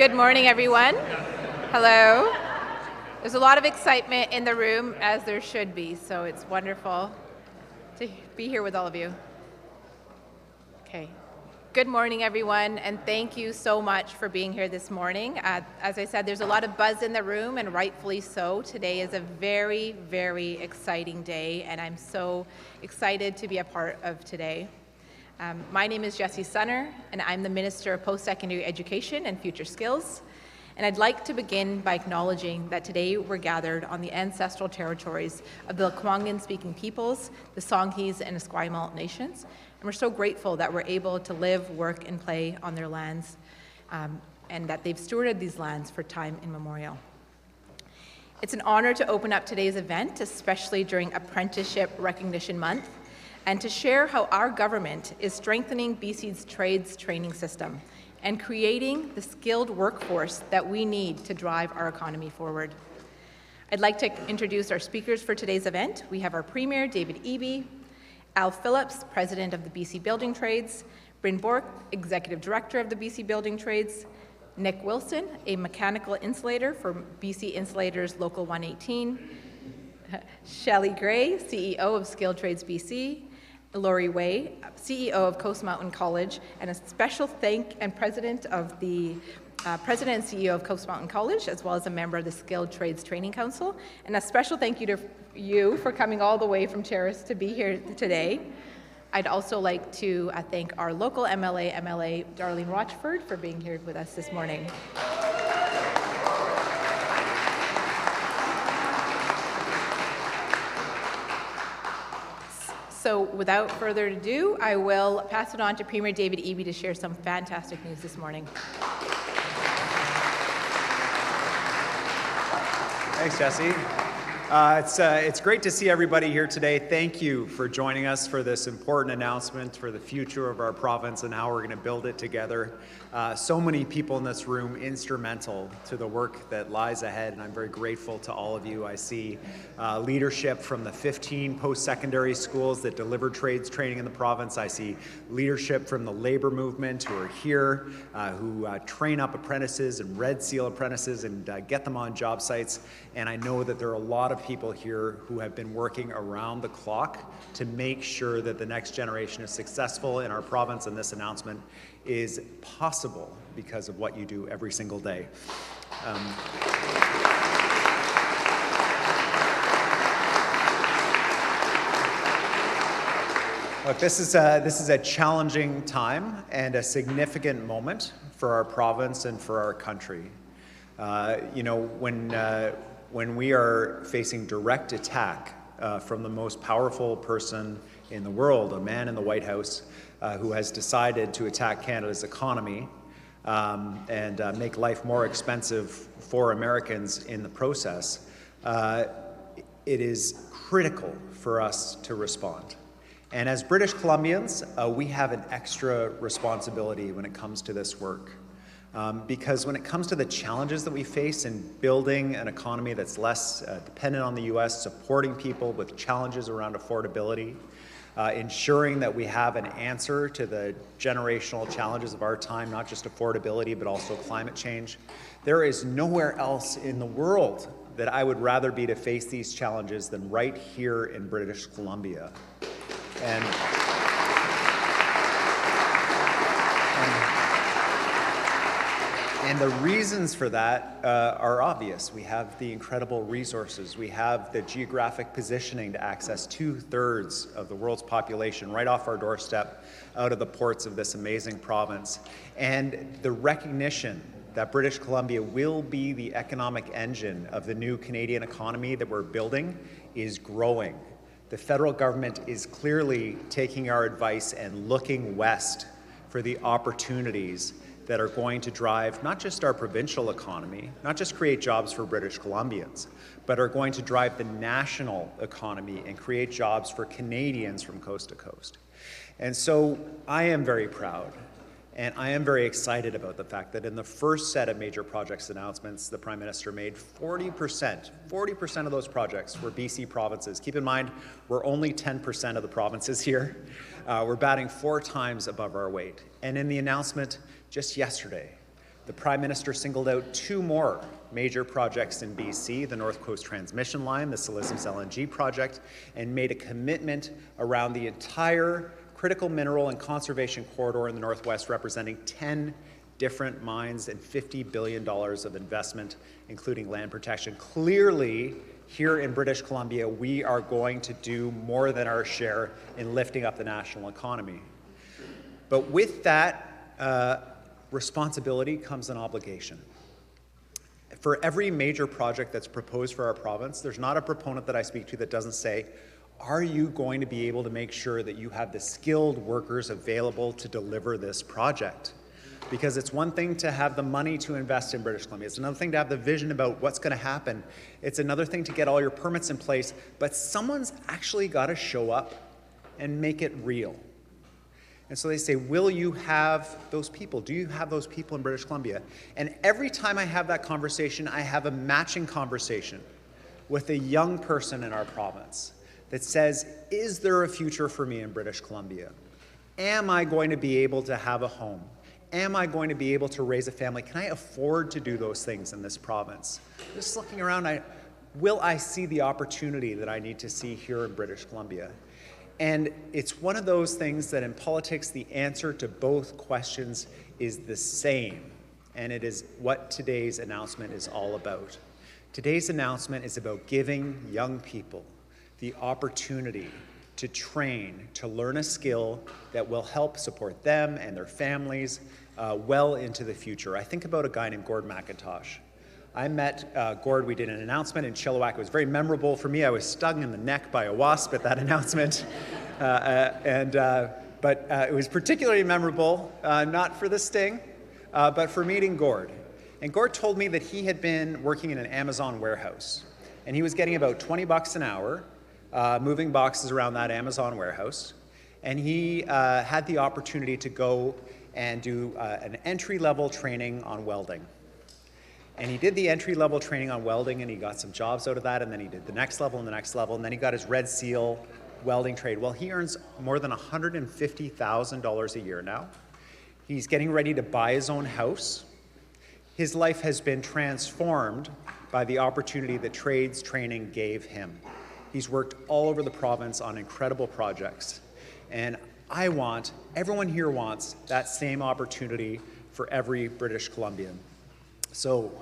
Good morning, everyone. Hello. There's a lot of excitement in the room, as there should be, so it's wonderful to be here with all of you. Okay. Good morning, everyone, and thank you so much for being here this morning. As I said, there's a lot of buzz in the room, and rightfully so. Today is a very, very exciting day, and I'm so excited to be a part of today. My name is Jessie Sunner, and I'm the Minister of Post-Secondary Education and Future Skills. And I'd like to begin by acknowledging that today we're gathered on the ancestral territories of the Lekwungen-speaking peoples, the Songhees and Esquimalt nations. And we're so grateful that we're able to live, work, and play on their lands, and that they've stewarded these lands for time immemorial. It's an honor to open up today's event, especially during Apprenticeship Recognition Month, and to share how our government is strengthening BC's trades training system and creating the skilled workforce that we need to drive our economy forward. I'd like to introduce our speakers for today's event. We have our Premier, David Eby, Al Phillips, President of the BC Building Trades, Bryn Bork, Executive Director of the BC Building Trades, Nick Wilson, a mechanical insulator for BC Insulators Local 118, Shelley Gray, CEO of Skilled Trades BC, Laurie Way, CEO of Coast Mountain College, and a special President and CEO of Coast Mountain College, as well as a member of the Skilled Trades Training Council. And a special thank you to you for coming all the way from Terrace to be here today. I'd also like to thank our local MLA Darlene Rochford, for being here with us this morning. So without further ado, I will pass it on to Premier David Eby to share some fantastic news this morning. Thanks, Jessie. It's great to see everybody here today. Thank you for joining us for this important announcement for the future of our province and how we're going to build it together. So many people in this room instrumental to the work that lies ahead, and I'm very grateful to all of you. I see leadership from the 15 post-secondary schools that deliver trades training in the province. I see leadership from the labor movement who are here, who train up apprentices and Red Seal apprentices and get them on job sites. And I know that there are a lot of people here who have been working around the clock to make sure that the next generation is successful in our province, and this announcement is possible because of what you do every single day. Look, this is a challenging time and a significant moment for our province and for our country. When we are facing direct attack from the most powerful person in the world, a man in the White House who has decided to attack Canada's economy and make life more expensive for Americans in the process, it is critical for us to respond. And as British Columbians, we have an extra responsibility when it comes to this work. Because when it comes to the challenges that we face in building an economy that's less dependent on the U.S., supporting people with challenges around affordability, ensuring that we have an answer to the generational challenges of our time, not just affordability, but also climate change, there is nowhere else in the world that I would rather be to face these challenges than right here in British Columbia. And the reasons for that are obvious. We have the incredible resources. We have the geographic positioning to access 2/3 of the world's population right off our doorstep out of the ports of this amazing province. And the recognition that British Columbia will be the economic engine of the new Canadian economy that we're building is growing. The federal government is clearly taking our advice and looking west for the opportunities that are going to drive not just our provincial economy, not just create jobs for British Columbians, but are going to drive the national economy and create jobs for Canadians from coast to coast. And so I am very proud, and I am very excited about the fact that in the first set of major projects announcements the Prime Minister made, 40% of those projects were BC provinces. Keep in mind, we're only 10% of the provinces here. We're batting 4 times above our weight. And in the announcement just yesterday, The Prime Minister singled out 2 more major projects in BC, the North Coast Transmission Line, the Silesius LNG project, and made a commitment around the entire critical mineral and conservation corridor in the Northwest, representing 10 different mines and $50 billion of investment, including land protection. Clearly, here in British Columbia, we are going to do more than our share in lifting up the national economy. But with that responsibility comes an obligation. For every major project that's proposed for our province, there's not a proponent that I speak to that doesn't say, are you going to be able to make sure that you have the skilled workers available to deliver this project? Because it's one thing to have the money to invest in British Columbia. It's another thing to have the vision about what's going to happen. It's another thing to get all your permits in place. But someone's actually got to show up and make it real. And so they say, will you have those people? Do you have those people in British Columbia? And every time I have that conversation, I have a matching conversation with a young person in our province that says, is there a future for me in British Columbia? Am I going to be able to have a home? Am I going to be able to raise a family? Can I afford to do those things in this province? Just looking around, will I see the opportunity that I need to see here in British Columbia? And it's one of those things that in politics, the answer to both questions is the same. And it is what today's announcement is all about. Today's announcement is about giving young people the opportunity to train, to learn a skill that will help support them and their families well into the future. I think about a guy named Gord McIntosh. I met Gord, we did an announcement in Chilliwack. It was very memorable for me. I was stung in the neck by a wasp at that announcement. But it was particularly memorable, not for the sting, but for meeting Gord. And Gord told me that he had been working in an Amazon warehouse. And he was getting about $20 an hour, moving boxes around that Amazon warehouse. And he had the opportunity to go and do an entry-level training on welding. And he did the entry-level training on welding, and he got some jobs out of that, and then he did the next level and the next level, and then he got his Red Seal welding trade. Well, he earns more than $150,000 a year now. He's getting ready to buy his own house. His life has been transformed by the opportunity that trades training gave him. He's worked all over the province on incredible projects. And everyone here wants that same opportunity for every British Columbian. So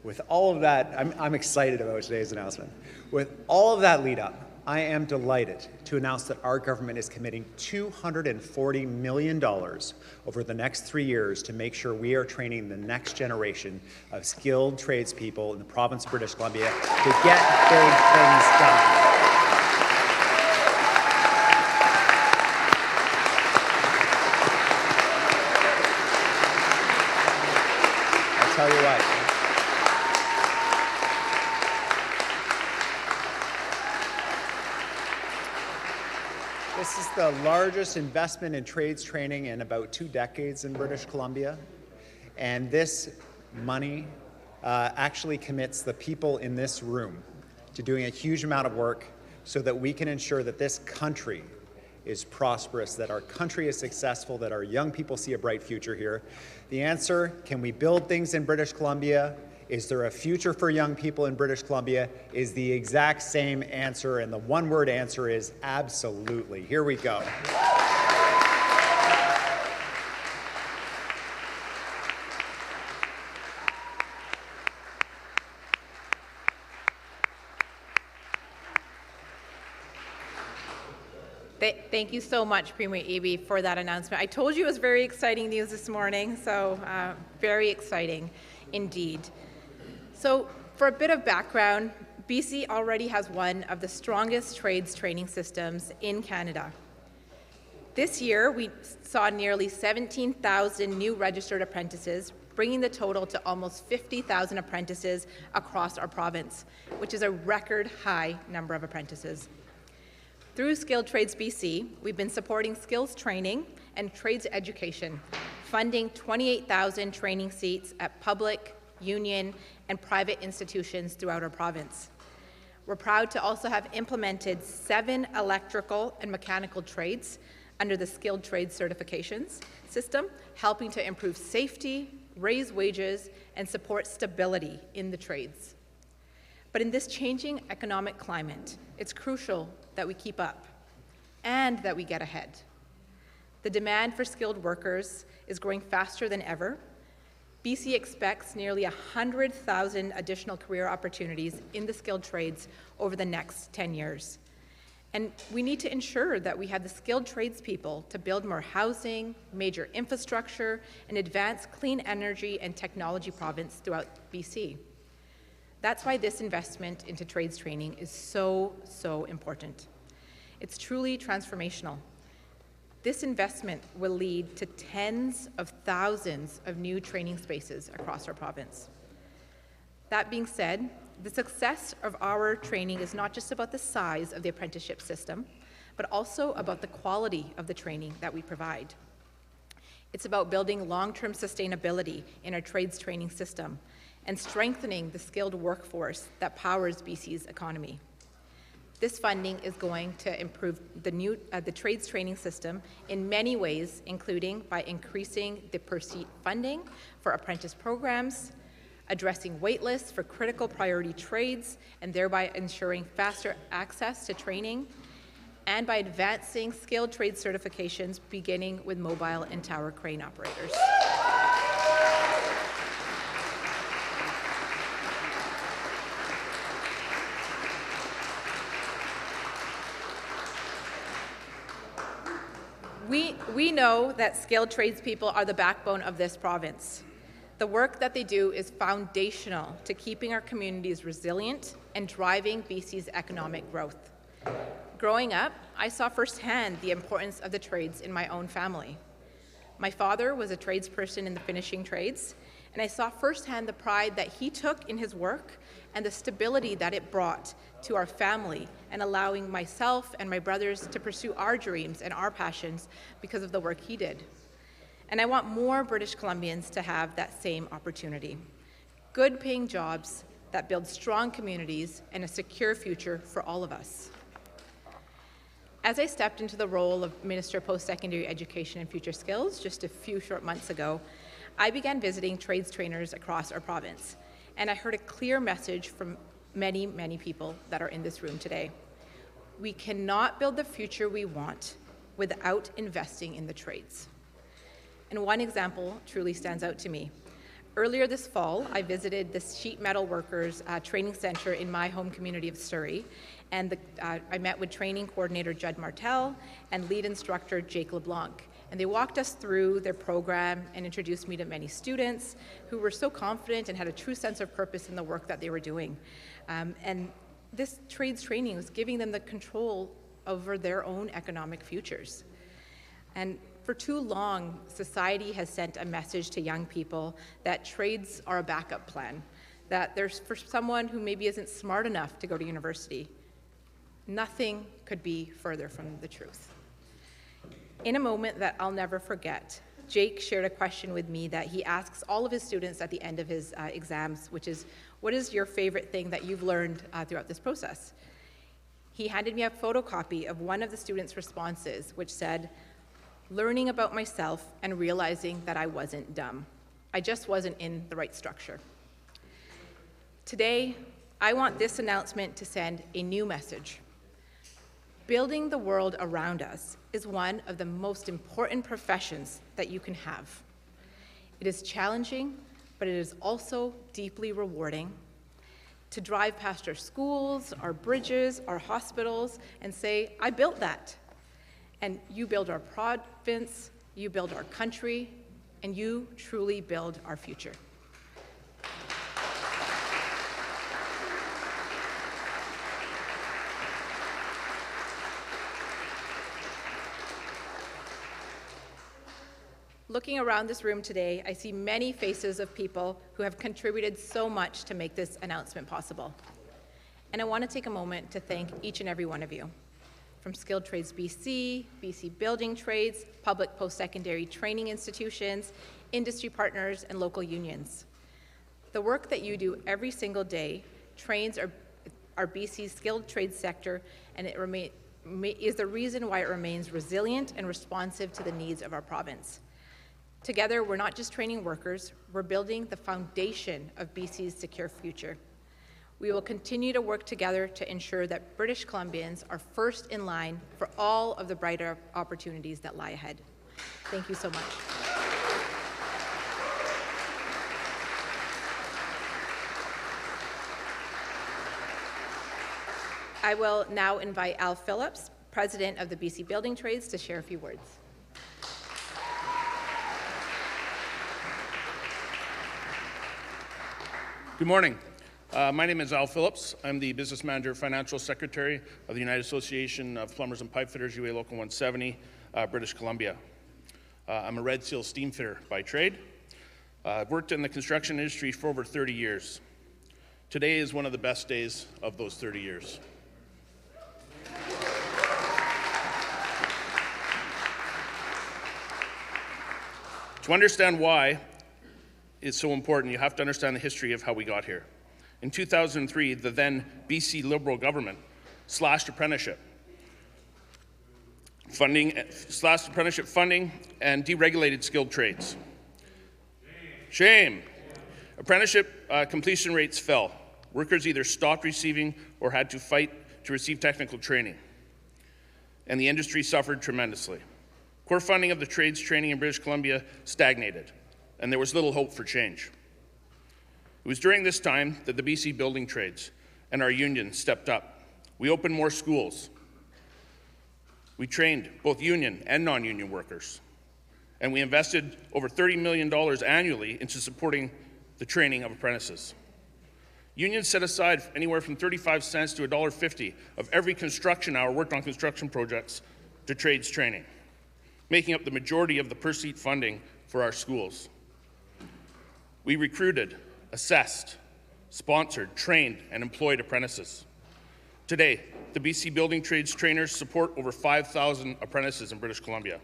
with all of that, I'm excited about today's announcement. With all of that lead up, I am delighted to announce that our government is committing $240 million over the next 3 years to make sure we are training the next generation of skilled tradespeople in the province of British Columbia to get big things done. Tell you what. This is the largest investment in trades training in about 2 decades in British Columbia. And this money actually commits the people in this room to doing a huge amount of work so that we can ensure that this country is prosperous, that our country is successful, that our young people see a bright future here. The answer, can we build things in British Columbia? Is there a future for young people in British Columbia? Is the exact same answer, and the one-word answer is absolutely. Here we go. Thank you so much, Premier Eby, for that announcement. I told you it was very exciting news this morning, so very exciting indeed. So for a bit of background, BC already has one of the strongest trades training systems in Canada. This year, we saw nearly 17,000 new registered apprentices, bringing the total to almost 50,000 apprentices across our province, which is a record high number of apprentices. Through Skilled Trades BC, we've been supporting skills training and trades education, funding 28,000 training seats at public, union, and private institutions throughout our province. We're proud to also have implemented 7 electrical and mechanical trades under the skilled trade certifications system, helping to improve safety, raise wages, and support stability in the trades. But in this changing economic climate, it's crucial that we keep up and that we get ahead. The demand for skilled workers is growing faster than ever. BC expects nearly 100,000 additional career opportunities in the skilled trades over the next 10 years. And we need to ensure that we have the skilled tradespeople to build more housing, major infrastructure, and advance clean energy and technology province throughout BC. That's why this investment into trades training is so important. It's truly transformational. This investment will lead to tens of thousands of new training spaces across our province. That being said, the success of our training is not just about the size of the apprenticeship system, but also about the quality of the training that we provide. It's about building long-term sustainability in our trades training system and strengthening the skilled workforce that powers BC's economy. This funding is going to improve the trades training system in many ways, including by increasing the per-seat funding for apprentice programs, addressing wait lists for critical priority trades, and thereby ensuring faster access to training, and by advancing skilled trade certifications, beginning with mobile and tower crane operators. We know that skilled tradespeople are the backbone of this province. The work that they do is foundational to keeping our communities resilient and driving BC's economic growth. Growing up, I saw firsthand the importance of the trades in my own family. My father was a tradesperson in the finishing trades, and I saw firsthand the pride that he took in his work and the stability that it brought to our family and allowing myself and my brothers to pursue our dreams and our passions because of the work he did. And I want more British Columbians to have that same opportunity. Good paying jobs that build strong communities and a secure future for all of us. As I stepped into the role of Minister of Post-Secondary Education and Future Skills just a few short months ago, I began visiting trades trainers across our province, and I heard a clear message from many people that are in this room today. We cannot build the future we want without investing in the trades. And one example truly stands out to me. Earlier this fall, I visited the sheet metal workers training center in my home community of Surrey, and I met with training coordinator Judd Martel and lead instructor Jake LeBlanc. And they walked us through their program and introduced me to many students who were so confident and had a true sense of purpose in the work that they were doing. And this trades training was giving them the control over their own economic futures. And for too long, society has sent a message to young people that trades are a backup plan, that there's for someone who maybe isn't smart enough to go to university. Nothing could be further from the truth. In a moment that I'll never forget, Jake shared a question with me that he asks all of his students at the end of his exams, which is, what is your favorite thing that you've learned throughout this process? He handed me a photocopy of one of the students' responses, which said, learning about myself and realizing that I wasn't dumb. I just wasn't in the right structure. Today, I want this announcement to send a new message. Building the world around us is one of the most important professions that you can have. It is challenging, but it is also deeply rewarding to drive past our schools, our bridges, our hospitals, and say, I built that. And you build our province, you build our country, and you truly build our future. Looking around this room today, I see many faces of people who have contributed so much to make this announcement possible. And I want to take a moment to thank each and every one of you. From Skilled Trades BC, BC Building Trades, public post-secondary training institutions, industry partners, and local unions. The work that you do every single day trains our BC skilled trades sector, and it is the reason why it remains resilient and responsive to the needs of our province. Together, we're not just training workers, we're building the foundation of BC's secure future. We will continue to work together to ensure that British Columbians are first in line for all of the brighter opportunities that lie ahead. Thank you so much. I will now invite Al Phillips, President of the BC Building Trades, to share a few words. Good morning. My name is Al Phillips. I'm the Business Manager, Financial Secretary of the United Association of Plumbers and Pipefitters, UA Local 170, British Columbia. I'm a Red Seal steam fitter by trade. I've worked in the construction industry for over 30 years. Today is one of the best days of those 30 years. To understand why it's so important, you have to understand the history of how we got here. In 2003, the then BC Liberal government slashed apprenticeship funding and deregulated skilled trades. Shame. Apprenticeship completion rates fell. Workers either stopped receiving or had to fight to receive technical training. And the industry suffered tremendously. Core funding of the trades training in British Columbia stagnated, and there was little hope for change. It was during this time that the BC Building Trades and our union stepped up. We opened more schools. We trained both union and non-union workers. And we invested over $30 million annually into supporting the training of apprentices. Unions set aside anywhere from 35 cents to $1.50 of every construction hour worked on construction projects to trades training, making up the majority of the per-seat funding for our schools. We recruited, assessed, sponsored, trained, and employed apprentices. Today, the BC Building Trades trainers support over 5,000 apprentices in British Columbia.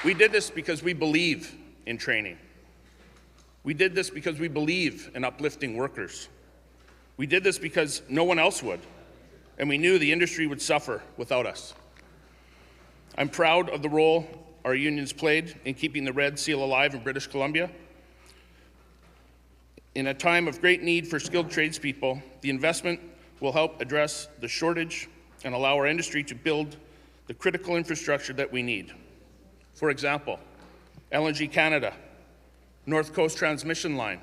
We did this because we believe in training. We did this because we believe in uplifting workers. We did this because no one else would, and we knew the industry would suffer without us. I'm proud of the role our unions played in keeping the Red Seal alive in British Columbia. In a time of great need for skilled tradespeople, the investment will help address the shortage and allow our industry to build the critical infrastructure that we need. For example, LNG Canada, North Coast Transmission Line,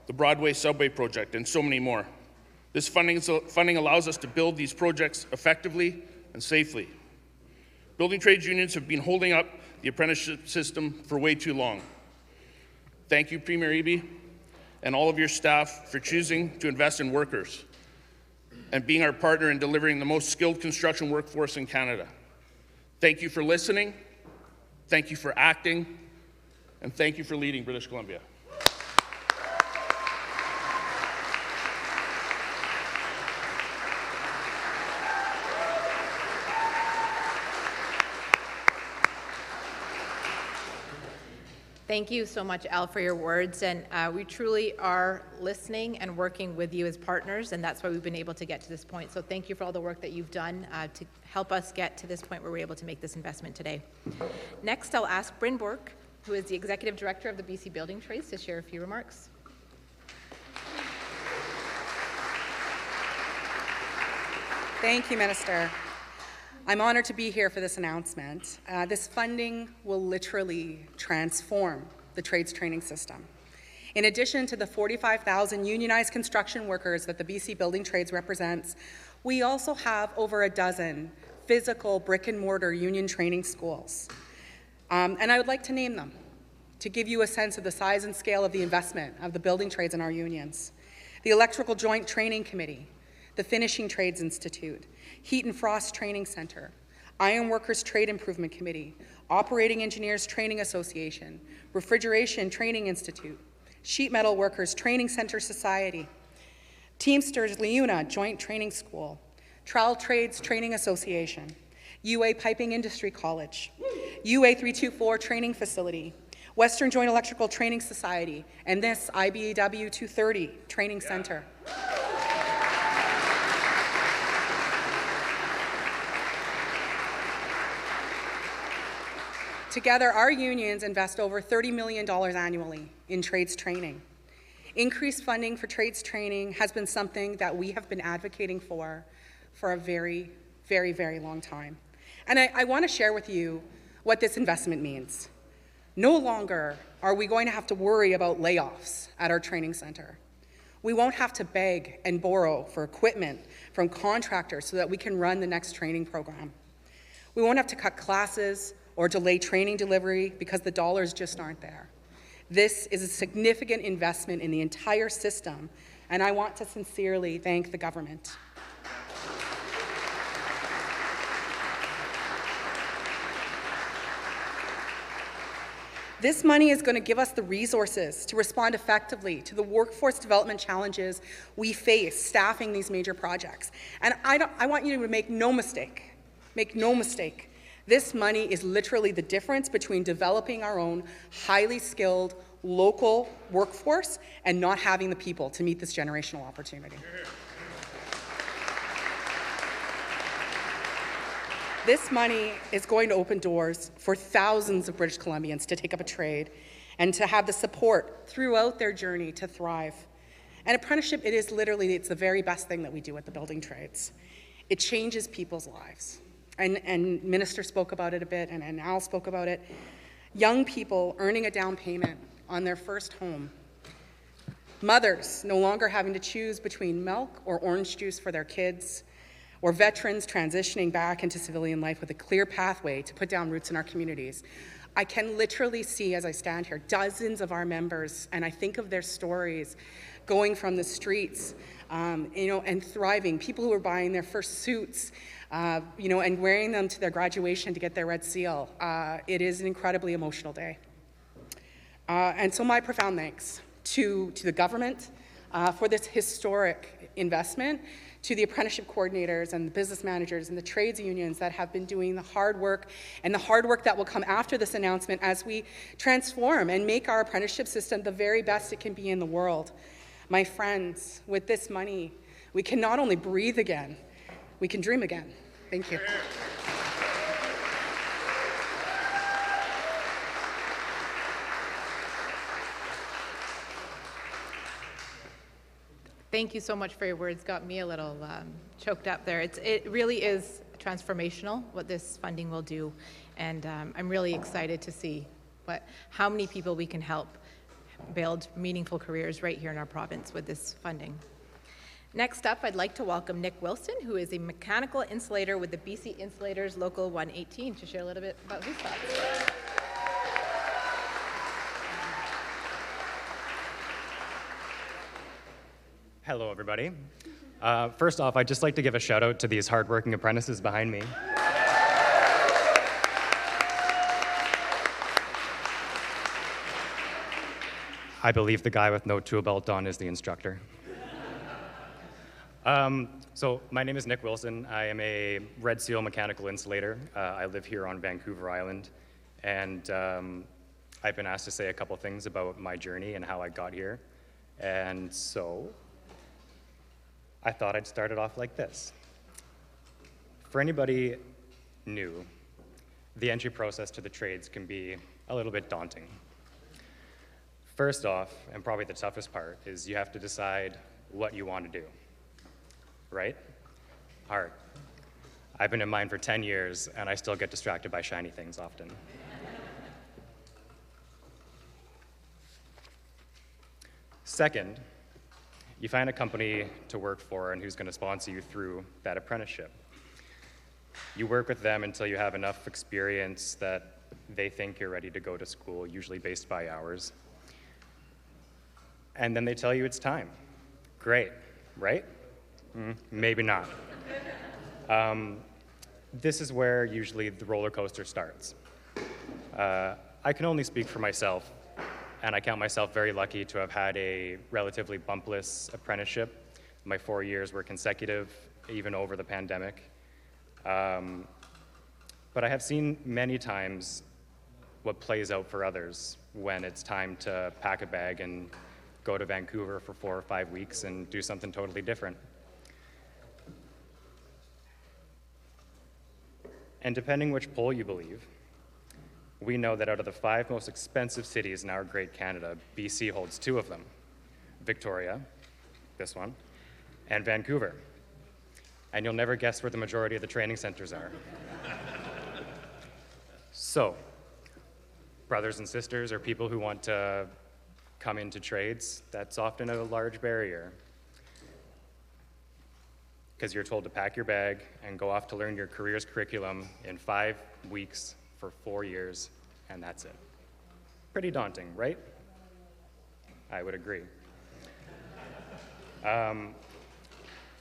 the Broadway Subway Project, and so many more. This funding allows us to build these projects effectively and safely. Building trades unions have been holding up the apprenticeship system for way too long. Thank you, Premier Eby, and all of your staff for choosing to invest in workers and being our partner in delivering the most skilled construction workforce in Canada. Thank you for listening, thank you for acting, and thank you for leading British Columbia. Thank you so much, Al, for your words, and we truly are listening and working with you as partners, and that's why we've been able to get to this point. So thank you for all the work that you've done to help us get to this point where we're able to make this investment today. Next, I'll ask Bryn Bork, who is the Executive Director of the BC Building Trades, to share a few remarks. Thank you, Minister. I'm honored to be here for this announcement. This funding will literally transform the trades training system. In addition to the 45,000 unionized construction workers that the BC Building Trades represents, we also have over a dozen physical brick and mortar union training schools. And I would like to name them to give you a sense of the size and scale of the investment of the building trades in our unions. The Electrical Joint Training Committee, the Finishing Trades Institute, Heat and Frost Training Center, Iron Workers Trade Improvement Committee, Operating Engineers Training Association, Refrigeration Training Institute, Sheet Metal Workers Training Center Society, Teamsters Leuna Joint Training School, Trowel Trades Training Association, UA Piping Industry College, UA 324 Training Facility, Western Joint Electrical Training Society, and this IBEW 230 Training Center. Together, our unions invest over $30 million annually in trades training. Increased funding for trades training has been something that we have been advocating for a very, very, very long time. And I want to share with you what this investment means. No longer are we going to have to worry about layoffs at our training center. We won't have to beg and borrow for equipment from contractors so that we can run the next training program. We won't have to cut classes or delay training delivery because the dollars just aren't there. This is a significant investment in the entire system, and I want to sincerely thank the government. This money is going to give us the resources to respond effectively to the workforce development challenges we face staffing these major projects. And I want you to make no mistake, this money is literally the difference between developing our own highly skilled local workforce and not having the people to meet this generational opportunity. This money is going to open doors for thousands of British Columbians to take up a trade and to have the support throughout their journey to thrive. An apprenticeship, it's the very best thing that we do at the building trades. It changes people's lives. And Minister spoke about it a bit, and Al spoke about it. Young people earning a down payment on their first home. Mothers no longer having to choose between milk or orange juice for their kids, or veterans transitioning back into civilian life with a clear pathway to put down roots in our communities. I can literally see, as I stand here, dozens of our members, and I think of their stories, going from the streets, and thriving. People who are buying their first suits, and wearing them to their graduation to get their Red Seal. It is an incredibly emotional day. And so my profound thanks to the government for this historic investment, to the apprenticeship coordinators and the business managers and the trades unions that have been doing the hard work, and the hard work that will come after this announcement as we transform and make our apprenticeship system the very best it can be in the world. My friends, with this money, we can not only breathe again, we can dream again. Thank you. Thank you so much for your words. Got me a little choked up there. It really is transformational what this funding will do, and I'm really excited to see how many people we can help build meaningful careers right here in our province with this funding. Next up, I'd like to welcome Nick Wilson, who is a mechanical insulator with the BC Insulators Local 118, to share a little bit about his thoughts. Hello, everybody. First off, I'd just like to give a shout out to these hardworking apprentices behind me. I believe the guy with no tool belt on is the instructor. So my name is Nick Wilson. I am a Red Seal mechanical insulator. I live here on Vancouver Island, and I've been asked to say a couple things about my journey and how I got here. And so I thought I'd start it off like this. For anybody new, the entry process to the trades can be a little bit daunting. First off, and probably the toughest part, is you have to decide what you want to do, right? Hard. I've been in mine for 10 years, and I still get distracted by shiny things often. Second, you find a company to work for and who's going to sponsor you through that apprenticeship. You work with them until you have enough experience that they think you're ready to go to school, usually based by hours. And then they tell you it's time. Great, right? Maybe not. This is where usually the roller coaster starts. I can only speak for myself, and I count myself very lucky to have had a relatively bumpless apprenticeship. My 4 years were consecutive, even over the pandemic. But I have seen many times what plays out for others when it's time to pack a bag and go to Vancouver for 4 or 5 weeks and do something totally different. And depending which poll you believe, we know that out of the 5 most expensive cities in our great Canada, BC holds 2 of them, Victoria, this one, and Vancouver. And you'll never guess where the majority of the training centers are. So, brothers and sisters, or people who want to come into trades, that's often a large barrier. Because you're told to pack your bag and go off to learn your career's curriculum in 5 weeks for 4 years, and that's it. Pretty daunting, right? I would agree.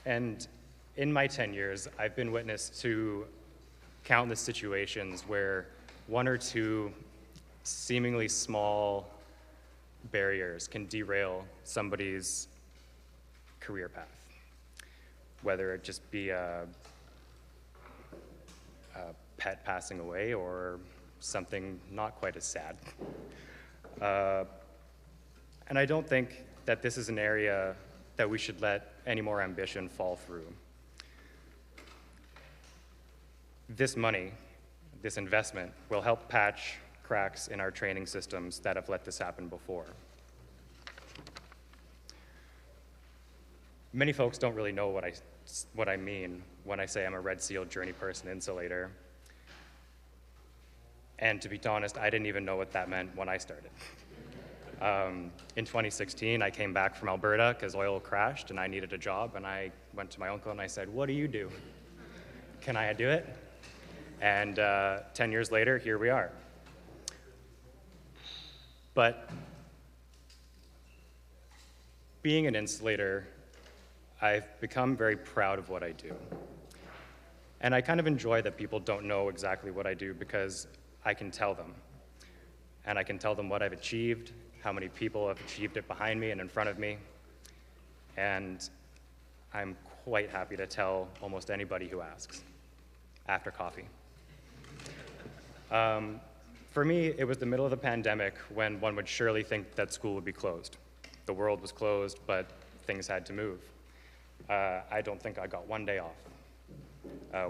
And in my 10 years, I've been witness to countless situations where 1 or 2 seemingly small barriers can derail somebody's career path. Whether it just be a pet passing away or something not quite as sad. And I don't think that this is an area that we should let any more ambition fall through. This money, this investment, will help patch cracks in our training systems that have let this happen before. Many folks don't really know what I mean when I say I'm a Red Seal journey person insulator. And to be honest, I didn't even know what that meant when I started. In 2016, I came back from Alberta because oil crashed and I needed a job, and I went to my uncle and I said, "What do you do? Can I do it?" And 10 years later, here we are. But being an insulator, I've become very proud of what I do. And I kind of enjoy that people don't know exactly what I do because I can tell them. And I can tell them what I've achieved, how many people have achieved it behind me and in front of me. And I'm quite happy to tell almost anybody who asks, after coffee. For me, it was the middle of the pandemic when one would surely think that school would be closed. The world was closed, but things had to move. I don't think I got 1 day off.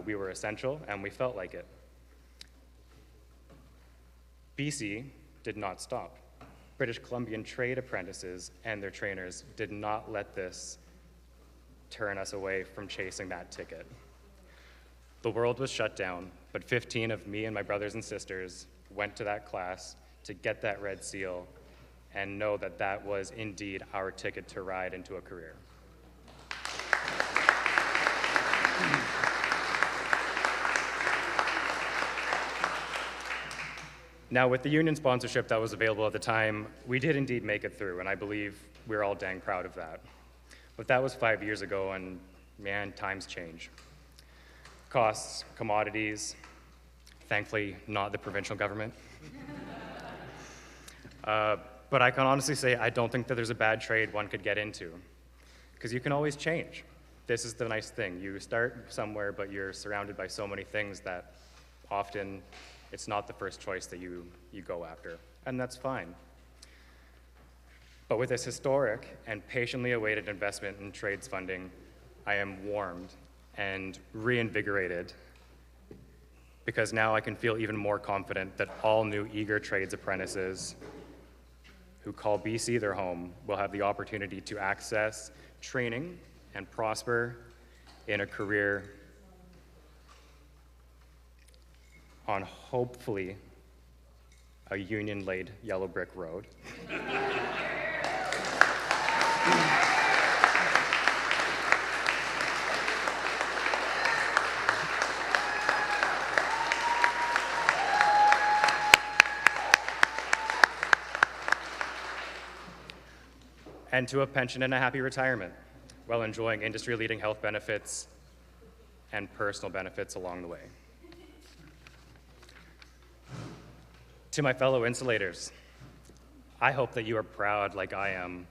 We were essential, and we felt like it. BC did not stop. British Columbian trade apprentices and their trainers did not let this turn us away from chasing that ticket. The world was shut down, but 15 of me and my brothers and sisters went to that class to get that red seal and know that that was indeed our ticket to ride into a career. Now, with the union sponsorship that was available at the time, we did indeed make it through, and I believe we're all dang proud of that. But that was 5 years ago, and man, times change. Costs, commodities, thankfully not the provincial government. But I can honestly say I don't think that there's a bad trade one could get into, because you can always change. This is the nice thing. You start somewhere, but you're surrounded by so many things that often it's not the first choice that you go after, and that's fine. But with this historic and patiently awaited investment in trades funding, I am warmed and reinvigorated because now I can feel even more confident that all new eager trades apprentices who call BC their home will have the opportunity to access training and prosper in a career on hopefully a union-laid yellow brick road. And to a pension and a happy retirement, while enjoying industry-leading health benefits and personal benefits along the way. To my fellow insulators, I hope that you are proud like I am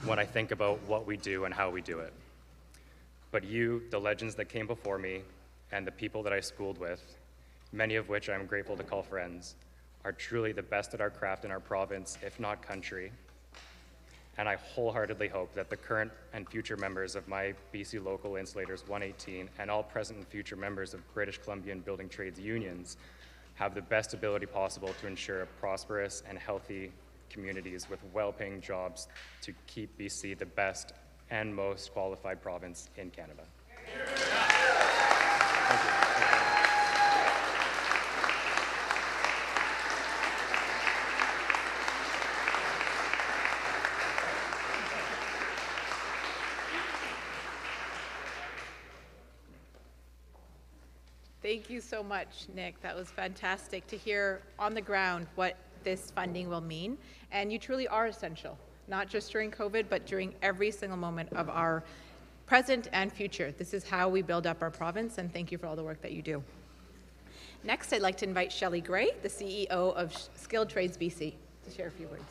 when I think about what we do and how we do it. But you, the legends that came before me, and the people that I schooled with, many of which I'm grateful to call friends, are truly the best at our craft in our province, if not country. And I wholeheartedly hope that the current and future members of my BC Local Insulators 118 and all present and future members of British Columbian Building Trades Unions have the best ability possible to ensure prosperous and healthy communities with well-paying jobs to keep BC the best and most qualified province in Canada. Thank you. Thank you so much, Nick. That was fantastic to hear on the ground what this funding will mean. And you truly are essential, not just during COVID, but during every single moment of our present and future. This is how we build up our province, and thank you for all the work that you do. Next, I'd like to invite Shelley Gray, the CEO of Skilled Trades BC, to share a few words.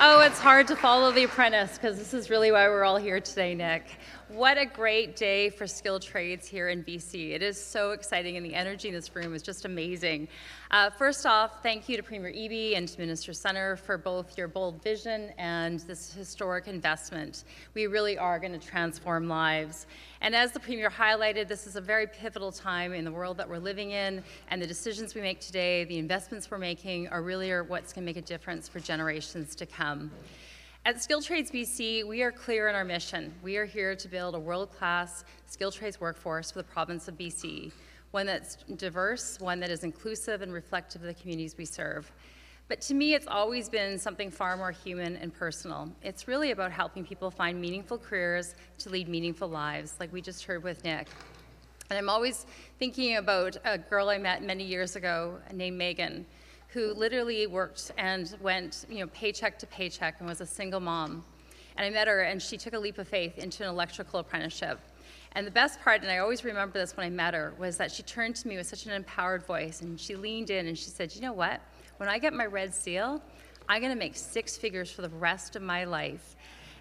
Oh, it's hard to follow the apprentice because this is really why we're all here today, Nick. What a great day for skilled trades here in BC. It is so exciting, and the energy in this room is just amazing. First off, thank you to Premier Eby and to Minister Centre for both your bold vision and this historic investment. We really are going to transform lives. And as the Premier highlighted, this is a very pivotal time in the world that we're living in, and the decisions we make today, the investments we're making, are really what's going to make a difference for generations to come. At Skilled Trades BC, we are clear in our mission. We are here to build a world-class skilled trades workforce for the province of BC, one that's diverse, one that is inclusive and reflective of the communities we serve. But to me, it's always been something far more human and personal. It's really about helping people find meaningful careers to lead meaningful lives, like we just heard with Nick. And I'm always thinking about a girl I met many years ago named Megan, who literally worked and went, paycheck to paycheck and was a single mom. And I met her, and she took a leap of faith into an electrical apprenticeship. And the best part, and I always remember this when I met her, was that she turned to me with such an empowered voice, and she leaned in and she said, you know what? When I get my red seal, I'm gonna make 6 figures for the rest of my life.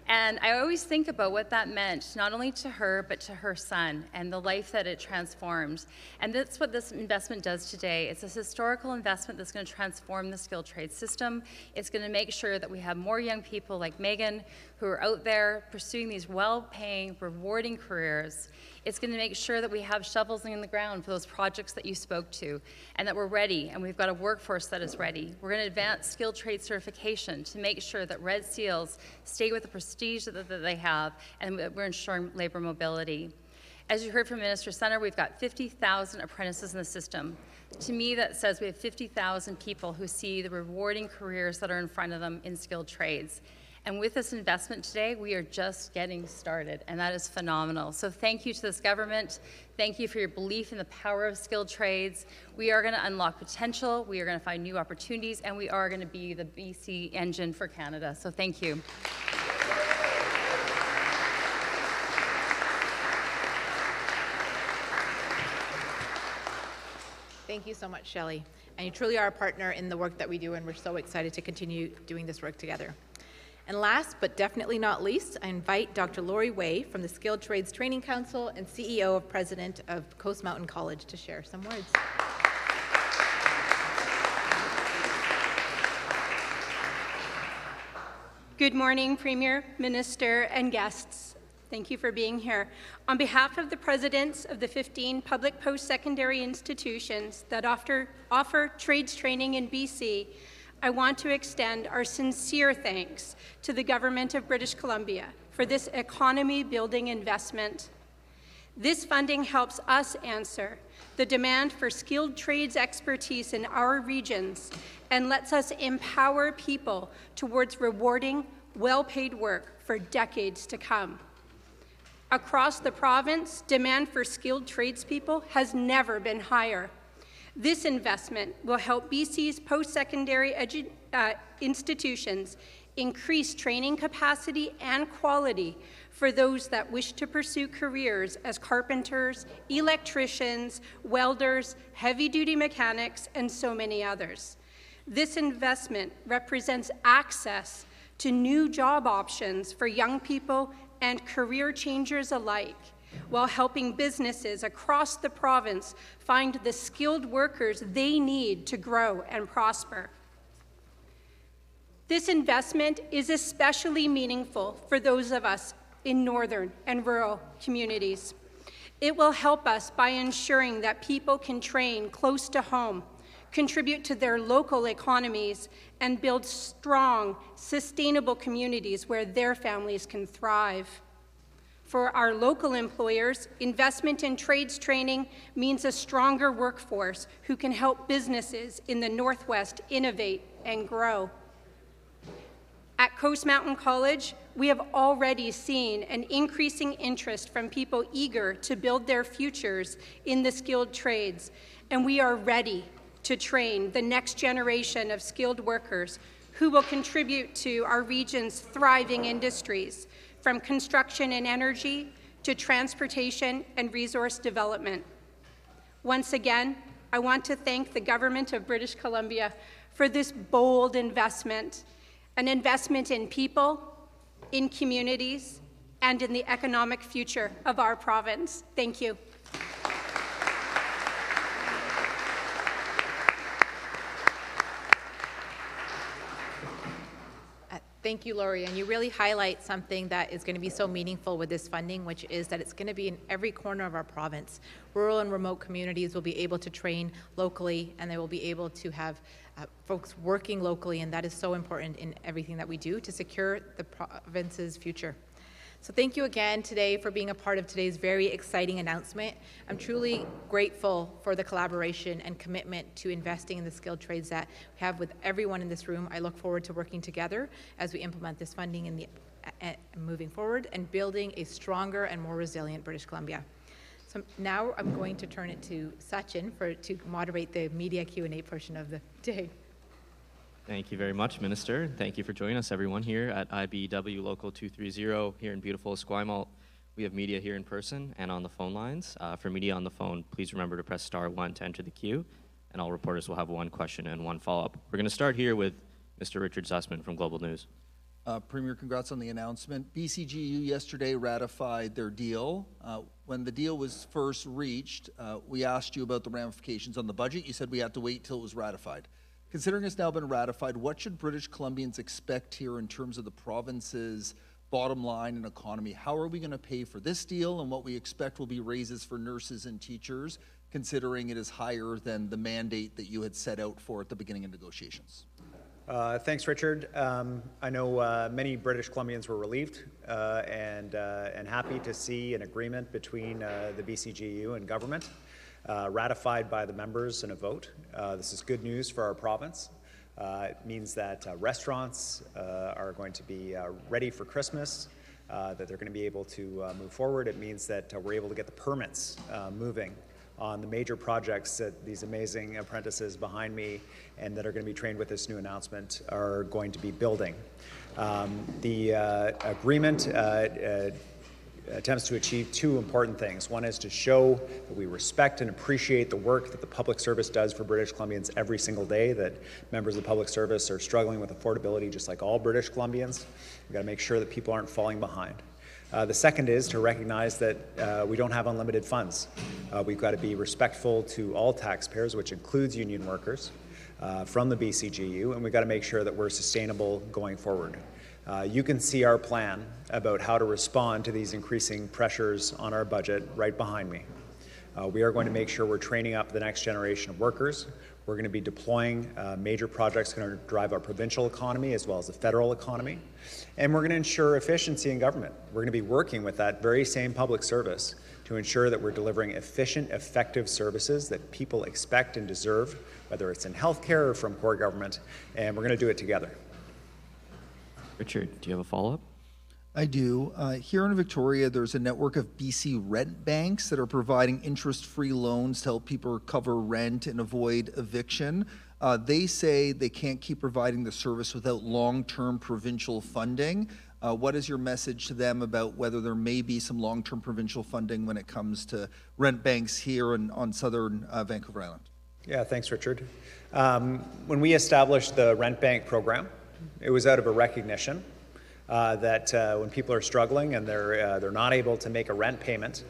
And I always think about what that meant, not only to her, but to her son, and the life that it transformed. And that's what this investment does today. It's a historical investment that's going to transform the skilled trade system. It's going to make sure that we have more young people like Megan who are out there pursuing these well-paying, rewarding careers. It's going to make sure that we have shovels in the ground for those projects that you spoke to, and that we're ready, and we've got a workforce that is ready. We're going to advance skilled trade certification to make sure that Red Seals stay with the prestige that they have, and we're ensuring labor mobility. As you heard from Minister Centre, we've got 50,000 apprentices in the system. To me, that says we have 50,000 people who see the rewarding careers that are in front of them in skilled trades. And with this investment today, we are just getting started, and that is phenomenal. So thank you to this government. Thank you for your belief in the power of skilled trades. We are going to unlock potential, we are going to find new opportunities, and we are going to be the BC engine for Canada. So thank you. Thank you so much, Shelley. And you truly are a partner in the work that we do, and we're so excited to continue doing this work together. And last, but definitely not least, I invite Dr. Lori Way from the Skilled Trades Training Council and CEO of President of Coast Mountain College to share some words. Good morning, Premier, Minister, and guests. Thank you for being here. On behalf of the presidents of the 15 public post-secondary institutions that offer trades training in BC, I want to extend our sincere thanks to the Government of British Columbia for this economy-building investment. This funding helps us answer the demand for skilled trades expertise in our regions and lets us empower people towards rewarding, well-paid work for decades to come. Across the province, demand for skilled tradespeople has never been higher. This investment will help BC's post-secondary institutions increase training capacity and quality for those that wish to pursue careers as carpenters, electricians, welders, heavy-duty mechanics, and so many others. This investment represents access to new job options for young people and career changers alike, while helping businesses across the province find the skilled workers they need to grow and prosper. This investment is especially meaningful for those of us in northern and rural communities. It will help us by ensuring that people can train close to home, contribute to their local economies, and build strong, sustainable communities where their families can thrive. For our local employers, investment in trades training means a stronger workforce who can help businesses in the Northwest innovate and grow. At Coast Mountain College, we have already seen an increasing interest from people eager to build their futures in the skilled trades, and we are ready to train the next generation of skilled workers who will contribute to our region's thriving industries, from construction and energy to transportation and resource development. Once again, I want to thank the Government of British Columbia for this bold investment, an investment in people, in communities, and in the economic future of our province. Thank you. Thank you, Lori, and you really highlight something that is going to be so meaningful with this funding, which is that it's going to be in every corner of our province. Rural and remote communities will be able to train locally, and they will be able to have folks working locally, and that is so important in everything that we do to secure the province's future. So thank you again today for being a part of today's very exciting announcement. I'm truly grateful for the collaboration and commitment to investing in the skilled trades that we have with everyone in this room. I look forward to working together as we implement this funding in the moving forward and building a stronger and more resilient British Columbia. So now I'm going to turn it to Sachin to moderate the media Q&A portion of the day. Thank you very much, Minister. Thank you for joining us, everyone, here at IBW Local 230 here in beautiful Esquimalt. We have media here in person and on the phone lines. For media on the phone, please remember to press *1 to enter the queue, and all reporters will have one question and one follow-up. We're going to start here with Mr. Richard Sussman from Global News. Premier, congrats on the announcement. BCGU yesterday ratified their deal. When the deal was first reached, we asked you about the ramifications on the budget. You said we had to wait till it was ratified. Considering it's now been ratified, what should British Columbians expect here in terms of the province's bottom line and economy? How are we going to pay for this deal, and what we expect will be raises for nurses and teachers, considering it is higher than the mandate that you had set out for at the beginning of negotiations? Thanks, Richard. I know many British Columbians were relieved and happy to see an agreement between the BCGU and government. Ratified by the members in a vote. This is good news for our province. It means that restaurants are going to be ready for Christmas, that they're going to be able to move forward. It means that we're able to get the permits moving on the major projects that these amazing apprentices behind me and that are going to be trained with this new announcement are going to be building. The agreement attempts to achieve two important things. One is to show that we respect and appreciate the work that the public service does for British Columbians every single day, that members of the public service are struggling with affordability just like all British Columbians. We've got to make sure that people aren't falling behind. The second is to recognize that we don't have unlimited funds. We've got to be respectful to all taxpayers, which includes union workers from the BCGU, and we've got to make sure that we're sustainable going forward. You can see our plan about how to respond to these increasing pressures on our budget right behind me. We are going to make sure we're training up the next generation of workers. We're going to be deploying major projects going to drive our provincial economy as well as the federal economy. And we're going to ensure efficiency in government. We're going to be working with that very same public service to ensure that we're delivering efficient, effective services that people expect and deserve, whether it's in healthcare or from core government, and we're going to do it together. Richard, do you have a follow-up? I do. Here in Victoria, there's a network of BC rent banks that are providing interest-free loans to help people recover rent and avoid eviction. They say they can't keep providing the service without long-term provincial funding. What is your message to them about whether there may be some long-term provincial funding when it comes to rent banks here on southern Vancouver Island? Yeah, thanks, Richard. When we established the rent bank program, it was out of a recognition that when people are struggling and they're not able to make a rent payment,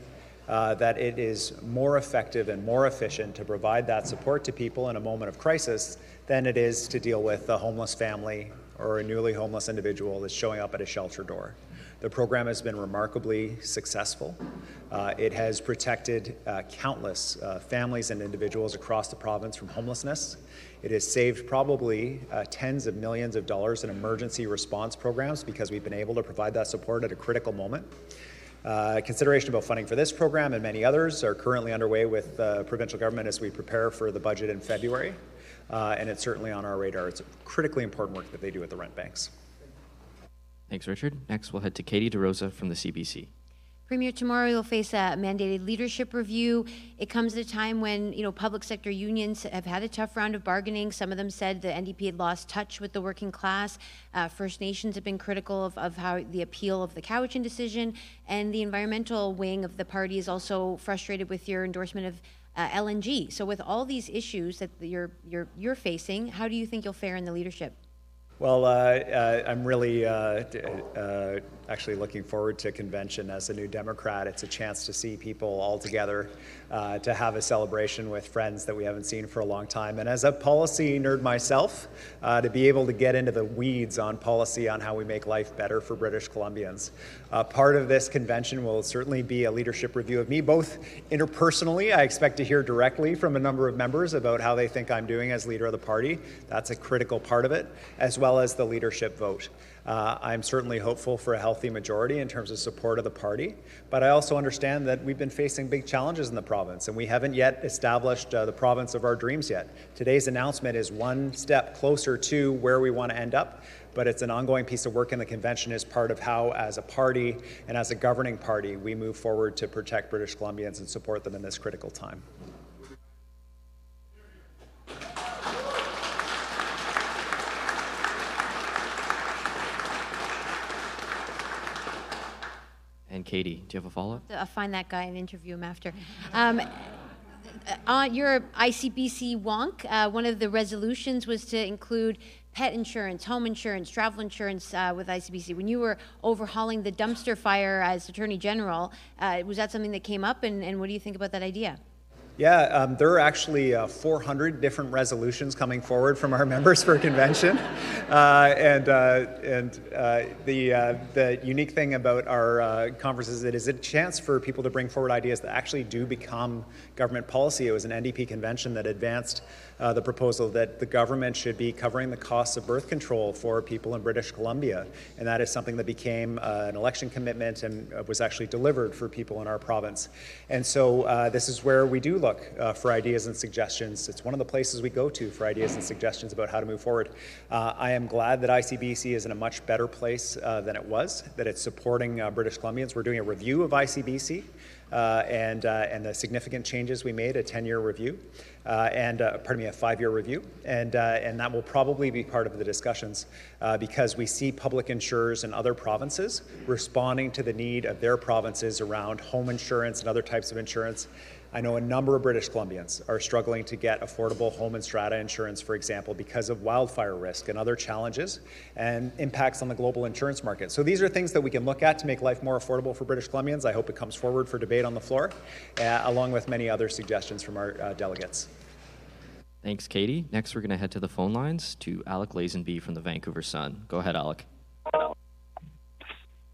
that it is more effective and more efficient to provide that support to people in a moment of crisis than it is to deal with a homeless family or a newly homeless individual that's showing up at a shelter door. The program has been remarkably successful. It has protected countless families and individuals across the province from homelessness. It has saved probably tens of millions of dollars in emergency response programs because we've been able to provide that support at a critical moment. Consideration about funding for this program and many others are currently underway with the provincial government as we prepare for the budget in February. And it's certainly on our radar. It's critically important work that they do at the rent banks. Thanks, Richard. Next, we'll head to Katie DeRosa from the CBC. Premier, tomorrow you'll face a mandated leadership review. It comes at a time when, public sector unions have had a tough round of bargaining. Some of them said the NDP had lost touch with the working class. First Nations have been critical of how the appeal of the Cowichan decision, and the environmental wing of the party is also frustrated with your endorsement of LNG. So with all these issues that you're facing, how do you think you'll fare in the leadership? Well, I'm really actually looking forward to convention as a new Democrat. It's a chance to see people all together, to have a celebration with friends that we haven't seen for a long time. And as a policy nerd myself, to be able to get into the weeds on policy on how we make life better for British Columbians. Part of this convention will certainly be a leadership review of me, both interpersonally. I expect to hear directly from a number of members about how they think I'm doing as leader of the party. That's a critical part of it, as well as the leadership vote. I'm certainly hopeful for a healthy majority in terms of support of the party, but I also understand that we've been facing big challenges in the province, and we haven't yet established the province of our dreams yet. Today's announcement is one step closer to where we want to end up, but it's an ongoing piece of work in the convention as part of how, as a party and as a governing party, we move forward to protect British Columbians and support them in this critical time. And Katie, do you have a follow-up? I'll find that guy and interview him after. You're ICBC wonk. One of the resolutions was to include pet insurance, home insurance, travel insurance with ICBC. When you were overhauling the dumpster fire as Attorney General, was that something that came up, and what do you think about that idea? Yeah, there are actually 400 different resolutions coming forward from our members for convention, the unique thing about our conference is it is a chance for people to bring forward ideas that actually do become government policy. It was an NDP convention that advanced the proposal that the government should be covering the costs of birth control for people in British Columbia, and that is something that became an election commitment and was actually delivered for people in our province. And so this is where we do look for ideas and suggestions. It's one of the places we go to for ideas and suggestions about how to move forward. I am glad that ICBC is in a much better place than it was, that it's supporting British Columbians. We're doing a review of ICBC and the significant changes we made, a 10-year review, a 5-year review, and that will probably be part of the discussions because we see public insurers in other provinces responding to the need of their provinces around home insurance and other types of insurance. I know a number of British Columbians are struggling to get affordable home and strata insurance, for example, because of wildfire risk and other challenges and impacts on the global insurance market. So these are things that we can look at to make life more affordable for British Columbians. I hope it comes forward for debate on the floor, along with many other suggestions from our delegates. Thanks, Katie. Next, we're going to head to the phone lines to Alec Lazenby from the Vancouver Sun. Go ahead, Alec.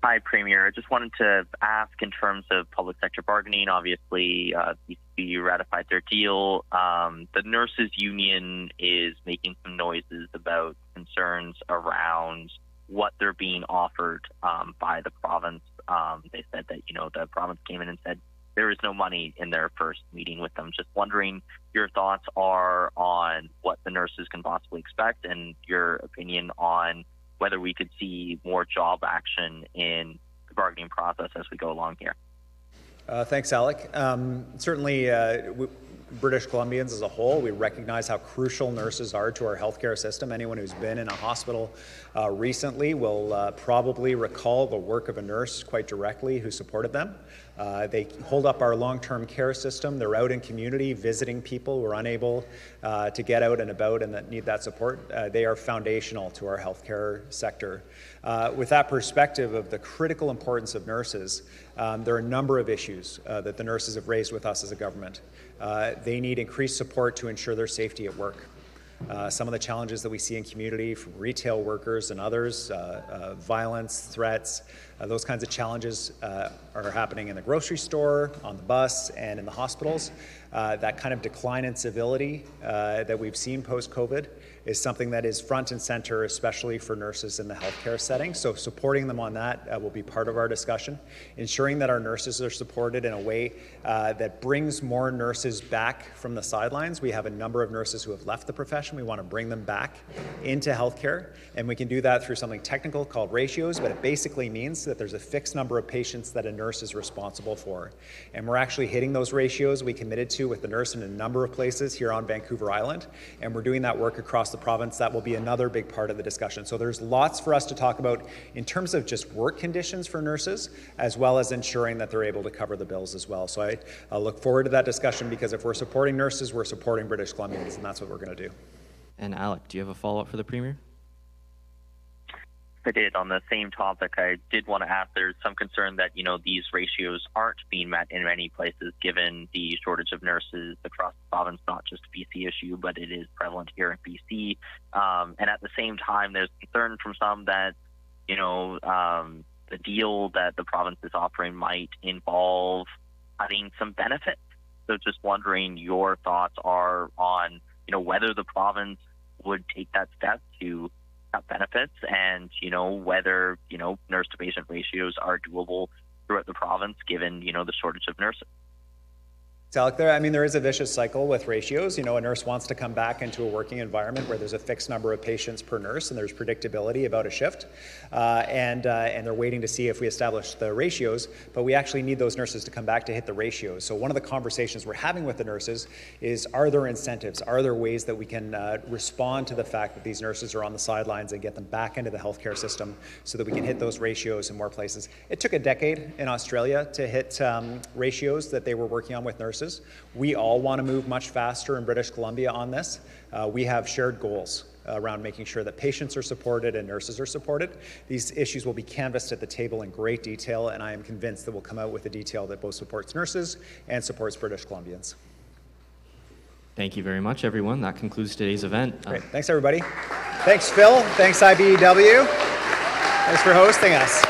Hi, Premier. I just wanted to ask in terms of public sector bargaining, obviously, BC ratified their deal. The nurses union is making some noises about concerns around what they're being offered by the province. They said that, the province came in and said there is no money in their first meeting with them. Just wondering your thoughts are on what the nurses can possibly expect and your opinion on whether we could see more job action in the bargaining process as we go along here. Thanks, Alec. Certainly, British Columbians as a whole, we recognize how crucial nurses are to our healthcare system. Anyone who's been in a hospital recently will probably recall the work of a nurse quite directly who supported them. They hold up our long-term care system. They're out in community visiting people who are unable to get out and about and that need that support. They are foundational to our healthcare sector. With that perspective of the critical importance of nurses, there are a number of issues that the nurses have raised with us as a government. They need increased support to ensure their safety at work. Some of the challenges that we see in community from retail workers and others, violence, threats, those kinds of challenges are happening in the grocery store, on the bus, and in the hospitals. That kind of decline in civility that we've seen post-COVID is something that is front and center, especially for nurses in the healthcare setting. So supporting them on that will be part of our discussion. Ensuring that our nurses are supported in a way that brings more nurses back from the sidelines. We have a number of nurses who have left the profession. We want to bring them back into healthcare, and we can do that through something technical called ratios, but it basically means that there's a fixed number of patients that a nurse is responsible for. And we're actually hitting those ratios we committed to with the nurse in a number of places here on Vancouver Island, and we're doing that work across the province. That will be another big part of the discussion. So there's lots for us to talk about in terms of just work conditions for nurses, as well as ensuring that they're able to cover the bills as well. So I look forward to that discussion, because if we're supporting nurses, we're supporting British Columbians, and that's what we're going to do. And Alec, do you have a follow-up for the Premier? I did. On the same topic, I did want to ask, there's some concern that, these ratios aren't being met in many places given the shortage of nurses across the province, not just a BC issue, but it is prevalent here in BC. And at the same time, there's concern from some that, the deal that the province is offering might involve cutting some benefits. So just wondering your thoughts are on, whether the province would take that step to cut benefits, and whether nurse to patient ratios are doable throughout the province given the shortage of nurses. Alec, there is a vicious cycle with ratios. A nurse wants to come back into a working environment where there's a fixed number of patients per nurse and there's predictability about a shift, and they're waiting to see if we establish the ratios, but we actually need those nurses to come back to hit the ratios. So one of the conversations we're having with the nurses is, are there incentives? Are there ways that we can respond to the fact that these nurses are on the sidelines and get them back into the healthcare system so that we can hit those ratios in more places? It took a decade in Australia to hit ratios that they were working on with nurses. We all want to move much faster in British Columbia on this. We have shared goals around making sure that patients are supported and nurses are supported. These issues will be canvassed at the table in great detail, and I am convinced that we'll come out with a detail that both supports nurses and supports British Columbians. Thank you very much, everyone. That concludes today's event. Great. Thanks, everybody. Thanks, Phil. Thanks, IBEW. Thanks for hosting us.